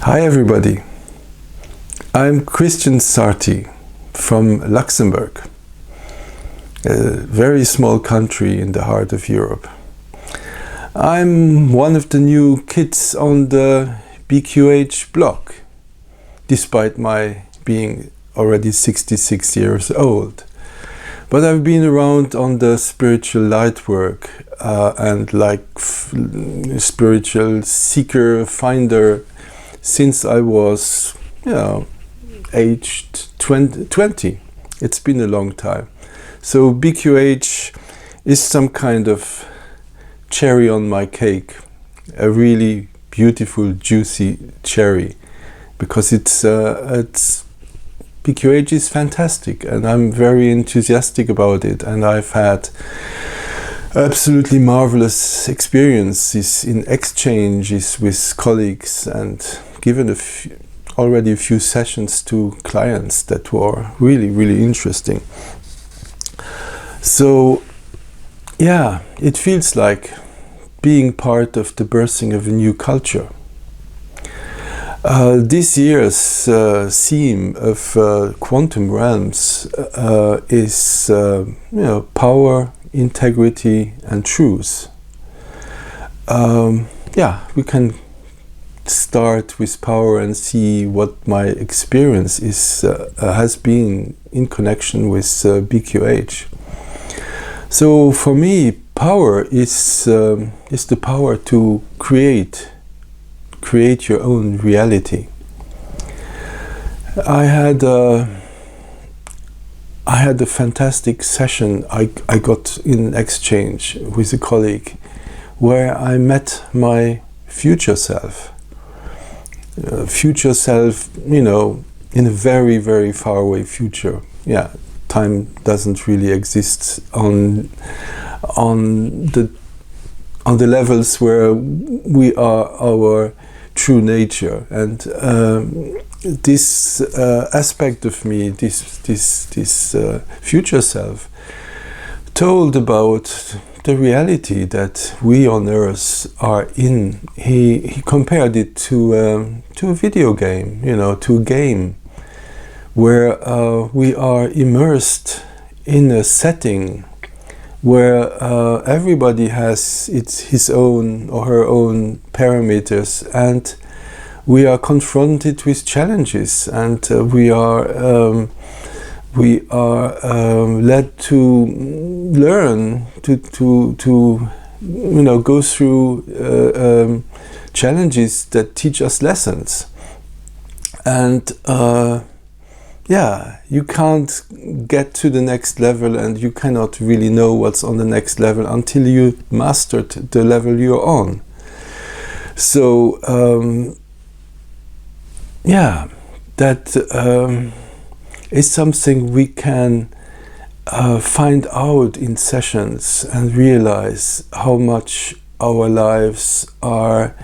Hi everybody, I'm Christian Sarti from Luxembourg, a very small country in the heart of Europe. I'm one of the new kids on the BQH blog, despite my being already 66 years old. But I've been around on the spiritual light work and spiritual seeker, finder, since I was, aged 20. It's been a long time. So BQH is some kind of cherry on my cake, a really beautiful, juicy cherry, because it's BQH is fantastic, and I'm very enthusiastic about it, and I've had absolutely marvelous experiences in exchanges with colleagues and given already a few sessions to clients that were really, really interesting. So yeah, it feels like being part of the birthing of a new culture. This year's theme of quantum realms is power, integrity and truth. We can start with power and see what my experience has been in connection with BQH. So for me, power is the power to create your own reality. I had a fantastic session I got in exchange with a colleague where I met my future self. In a very, very far away future. Yeah, time doesn't really exist on the levels where we are our true nature, and this aspect of me, this future self, told about the reality that we on Earth are in. He compared it to a video game, to a game where we are immersed in a setting where everybody has his own or her own parameters, and we are confronted with challenges, and we are led to learn to go through challenges that teach us lessons. And you can't get to the next level, and you cannot really know what's on the next level until you mastered the level you're on. So that is something we can find out in sessions and realize how much our lives are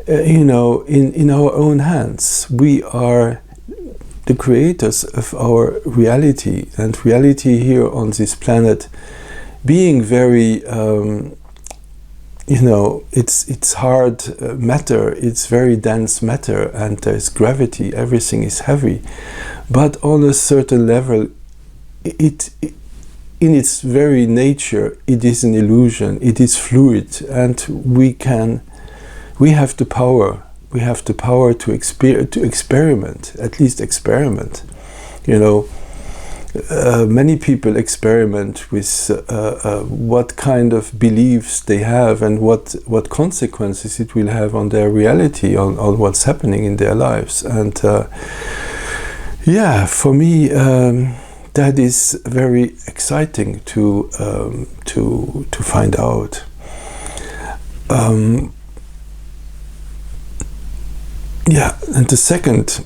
in our own hands. We are the creators of our reality, and reality here on this planet being very it's hard matter, it's very dense matter, and there's gravity, everything is heavy, but on a certain level it in its very nature it is an illusion, it is fluid, and we have the power to experiment, at least experiment. Many people experiment with what kind of beliefs they have and what consequences it will have on their reality, on what's happening in their lives. And for me, that is very exciting to find out. And the second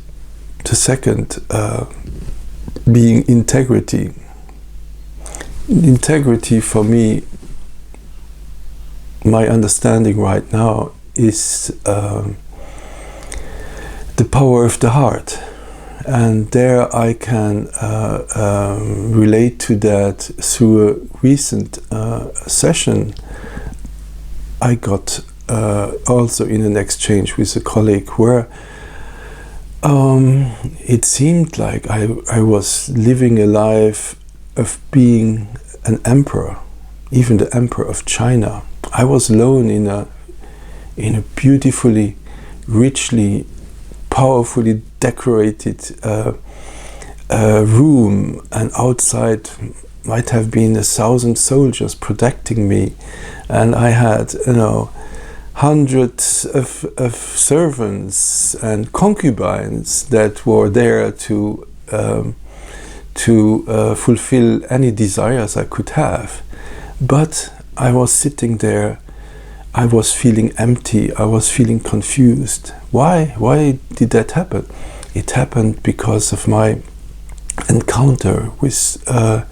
being integrity. Integrity for me, my understanding right now is the power of the heart, and there I can relate to that through a recent session I got also in an exchange with a colleague, where It seemed like I was living a life of being an emperor, even the emperor of China. I was alone in a beautifully, richly, powerfully decorated room, and outside might have been 1,000 soldiers protecting me, and I had, hundreds of servants and concubines that were there to fulfill any desires I could have. But I was sitting there, I was feeling empty, I was feeling confused. Why did that happen? It happened because of my encounter with a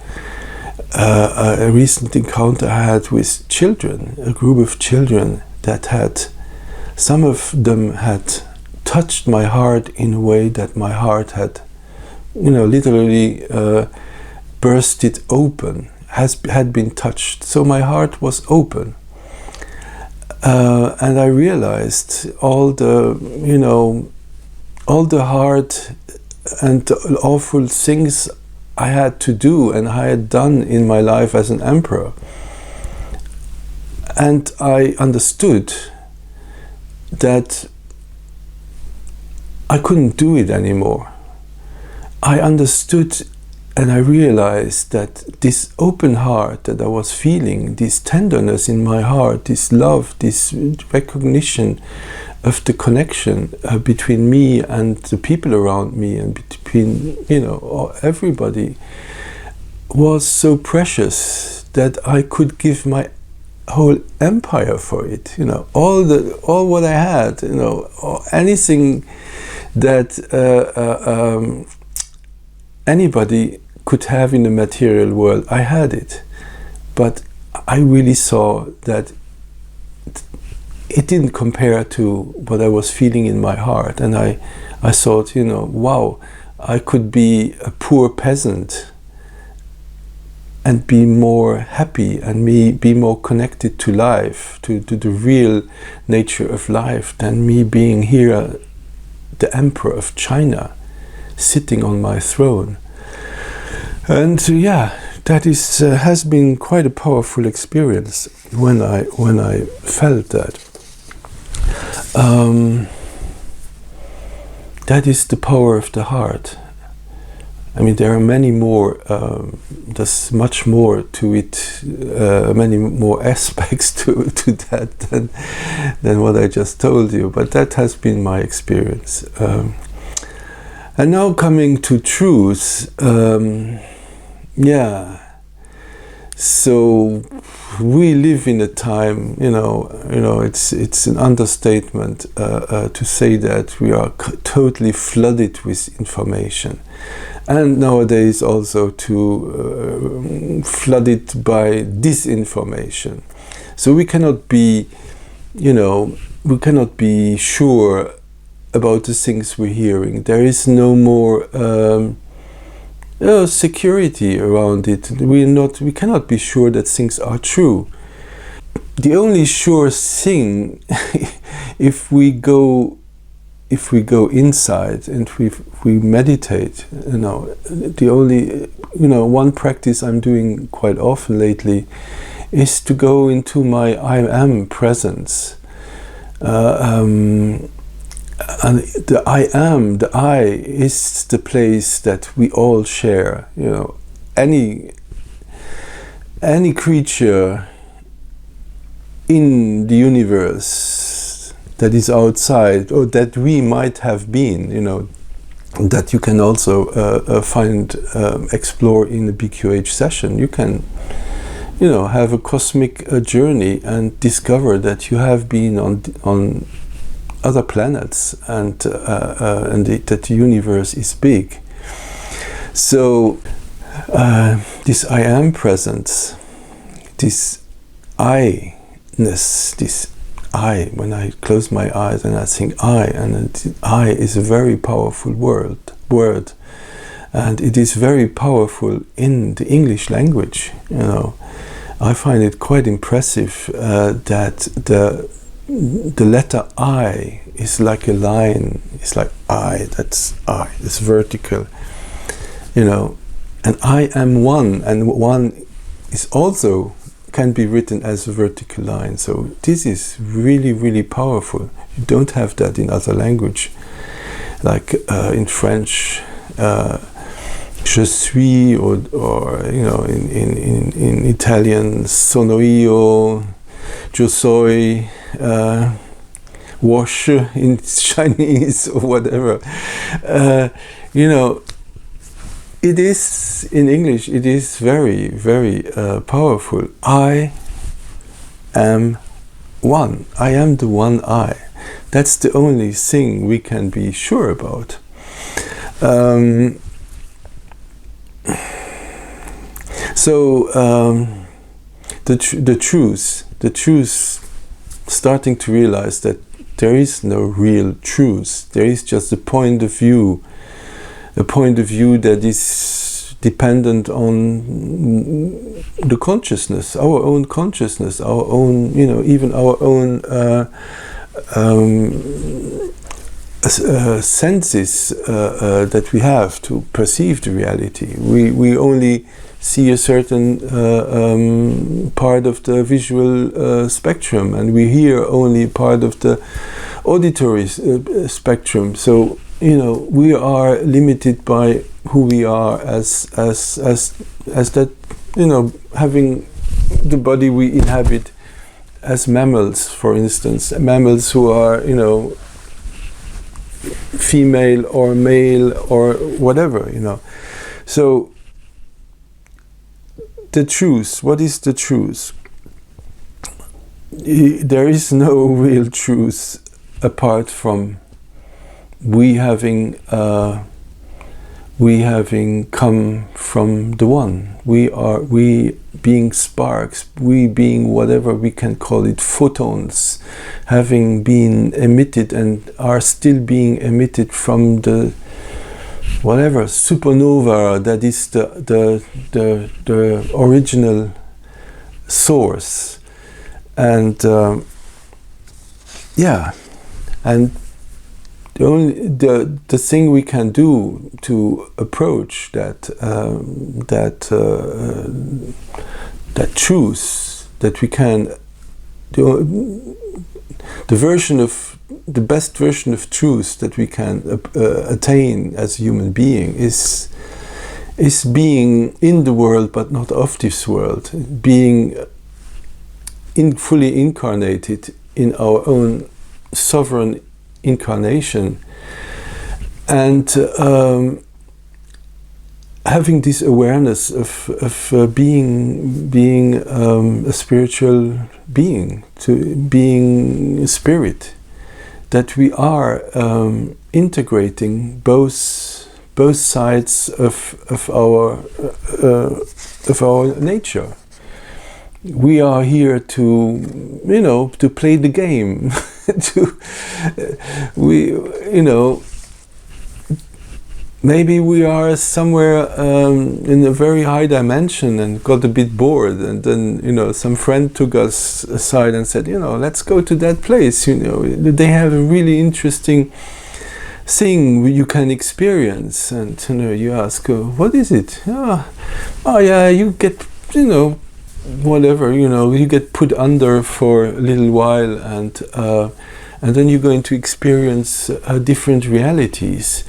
recent encounter I had with children, a group of children that some of them had touched my heart in a way that my heart had, literally bursted open, had been touched. So my heart was open. And I realized all the hard and awful things I had to do and I had done in my life as an emperor. And I understood that I couldn't do it anymore. I understood and I realized that this open heart that I was feeling, this tenderness in my heart, this love, this recognition of the connection between me and the people around me and between, everybody, was so precious that I could give my whole empire for it. All what I had, anything that anybody could have in the material world, I had it. But I really saw that it didn't compare to what I was feeling in my heart. And I thought, wow, I could be a poor peasant and be more happy and be more connected to life, to the real nature of life, than me being here, the emperor of China, sitting on my throne. And that has been quite a powerful experience when I felt that. That is the power of the heart. I mean, there are many more, there's much more to it, many more aspects to that than what I just told you, but that has been my experience. And now coming to truth, so we live in a time, it's an understatement to say that we are totally flooded with information. And nowadays also flooded by disinformation. So we cannot be, sure about the things we're hearing. There is no more security around it. We cannot be sure that things are true. The only sure thing, if we go inside and we meditate, the only, one practice I'm doing quite often lately is to go into my I am presence. And the I am, the I, is the place that we all share. Any creature in the universe that is outside, or that we might have been, that you can also explore in a BQH session. You can, have a cosmic journey and discover that you have been on other planets, and that the universe is big. So this I am presence, this I-ness, this I, when I close my eyes and I think I, and I is a very powerful word, and it is very powerful in the English language. I find it quite impressive that the letter I is like a line. It's like I. It's vertical. You know, and I am one, and one is also can be written as a vertical line. So this is really, really powerful. You don't have that in other language, like in French. Je suis, or you know, in Italian, sono io, yo soy, wash in Chinese or whatever. You know, it is in English. It is very, very powerful. I am one. I am the one I. That's the only thing we can be sure about. The truth, starting to realize that there is no real truth. There is just a point of view that is dependent on the consciousness, our own consciousness, our own, you know, even our own senses that we have to perceive the reality. We only see a certain part of the visual spectrum, and we hear only part of the auditory spectrum. So, you know, we are limited by who we are as that, you know, having the body we inhabit as mammals, for instance, mammals who are, you know, female or male or whatever, you know. So the truth, what is the truth? There is no real truth apart from we having come from the one. We being sparks, we being whatever we can call it, photons, having been emitted and are still being emitted from the whatever supernova that is the original source. And yeah, and the thing we can do to approach that truth, that we can the best version of truth that we can attain as a human being is being in the world but not of this world, being fully incarnated in our own sovereign incarnation, and having this awareness of being a spiritual being, to being spirit, that we are integrating both sides of our nature. We are here to, you know, to play the game. Maybe we are somewhere in a very high dimension and got a bit bored, and then, you know, some friend took us aside and said, you know, let's go to that place. You know, they have a really interesting thing you can experience, and, you know, you ask, what is it? Oh yeah, you get, you know, whatever, you know, you get put under for a little while, and then you're going to experience different realities,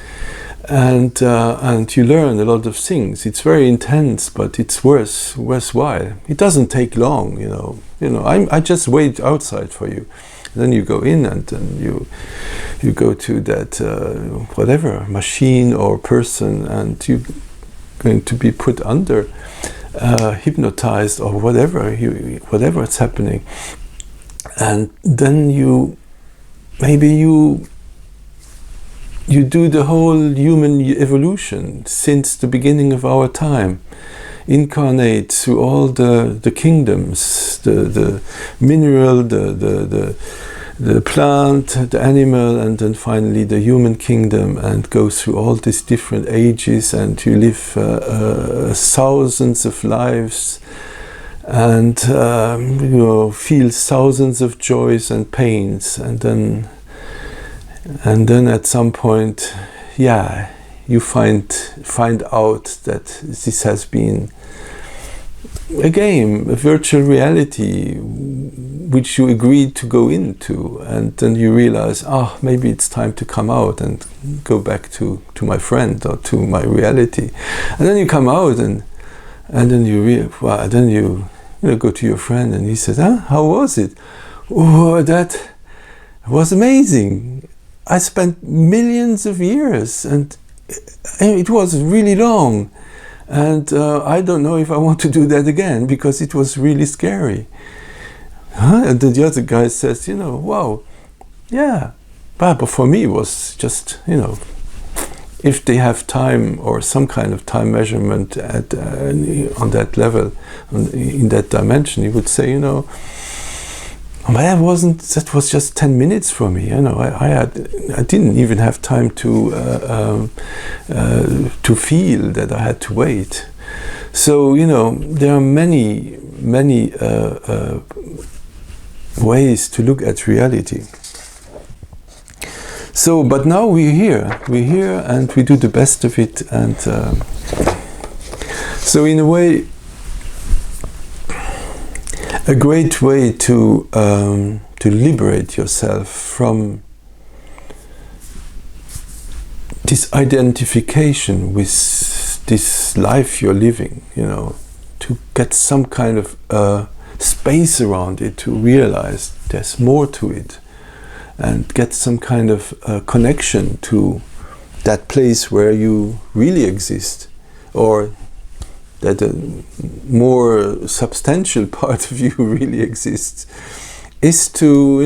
and you learn a lot of things. It's very intense, but it's worthwhile. It doesn't take long, you know. I just wait outside for you. Then you go in, and then you go to that whatever machine or person, and you're going to be put under. Hypnotized or whatever's happening, and then you do the whole human evolution since the beginning of our time, incarnate through all the kingdoms, the mineral, the plant, the animal, and then finally the human kingdom, and go through all these different ages, and you live thousands of lives and feel thousands of joys and pains, and then at some point, you find out that this has been a game, a virtual reality, which you agreed to go into, and then you realize, maybe it's time to come out and go back to my friend or to my reality. And then you come out, and then you go to your friend, and he says, how was it? Oh, that was amazing. I spent millions of years, and it was really long. And I don't know if I want to do that again, because it was really scary. And then the other guy says, wow, yeah. But for me, it was just, if they have time or some kind of time measurement on that level, in that dimension, you would say, that was just 10 minutes for me. I didn't even have time to feel that I had to wait. So there are many ways to look at reality. So, but now we're here, and we do the best of it, and so in a way, a great way to liberate yourself from this identification with this life you're living, to get some kind of space around it, to realize there's more to it, and get some kind of connection to that place where you really exist, or that a more substantial part of you really exists, is to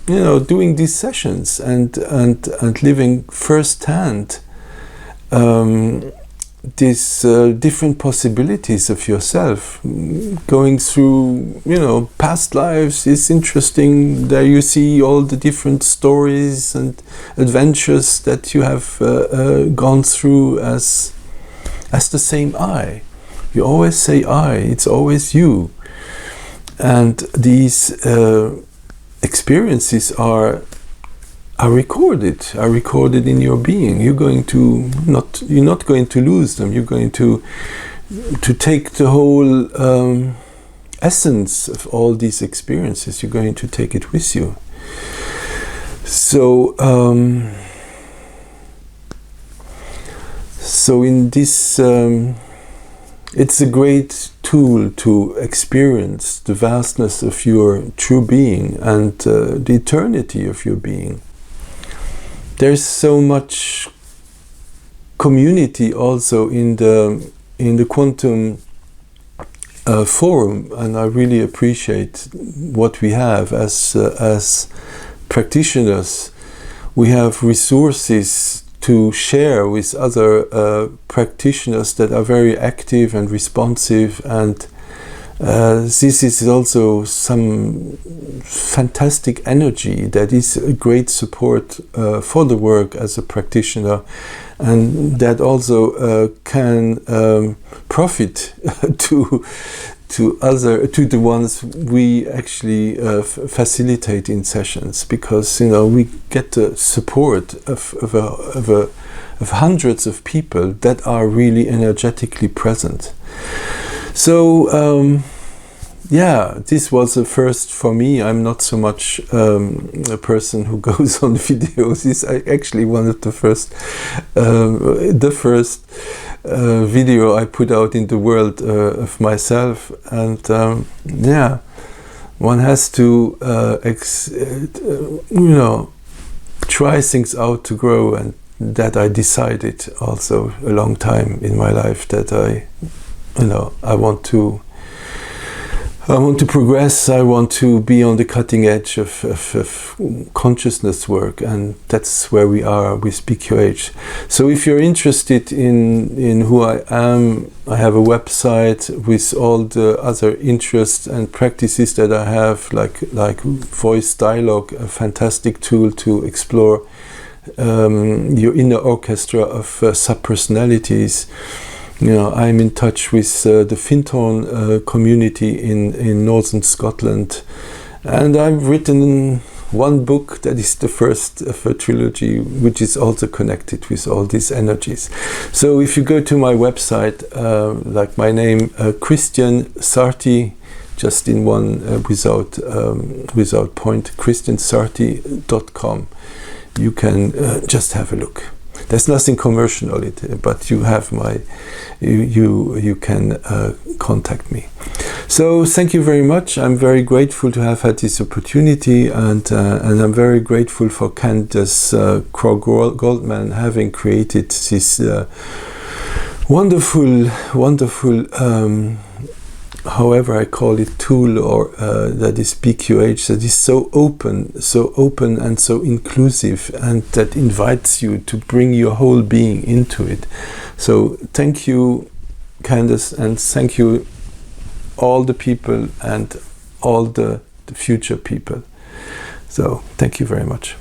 doing these sessions and living firsthand these different possibilities of yourself. Going through past lives is interesting. There you see all the different stories and adventures that you have gone through as the same I. You always say I, it's always you. And these experiences are recorded in your being. You're not going to lose them. You're going to take the whole essence of all these experiences. You're going to take it with you. So in this, it's a great tool to experience the vastness of your true being and the eternity of your being. There's so much community also in the quantum forum, and I really appreciate what we have as practitioners. We have resources to share with other practitioners that are very active and responsive, and this is also some fantastic energy that is a great support for the work as a practitioner, and that also can profit to the ones we actually facilitate in sessions, because we get the support of hundreds of people that are really energetically present. So this was a first for me. I'm not so much a person who goes on videos. It's actually one of the first video I put out in the world of myself, and one has to try things out to grow, and that I decided also a long time in my life that I want to progress. I want to be on the cutting edge of consciousness work, and that's where we are with PQH. So if you're interested in who I am, I have a website with all the other interests and practices that I have, like voice dialogue, a fantastic tool to explore your inner orchestra of subpersonalities. I'm in touch with the Fintorn community in northern Scotland, and I've written one book that is the first of a trilogy, which is also connected with all these energies. So if you go to my website, like my name, Christian Sarti, just in one without point, christiansarti.com, you can just have a look. There's nothing commercial in it, but you have you can contact me. So thank you very much. I'm very grateful to have had this opportunity, and I'm very grateful for Candace Crowe-Goldman having created this wonderful, however I call it, tool, or that is BQH, that is so open and so inclusive, and that invites you to bring your whole being into it. So thank you, Candace, and thank you all the people and all the future people. So thank you very much.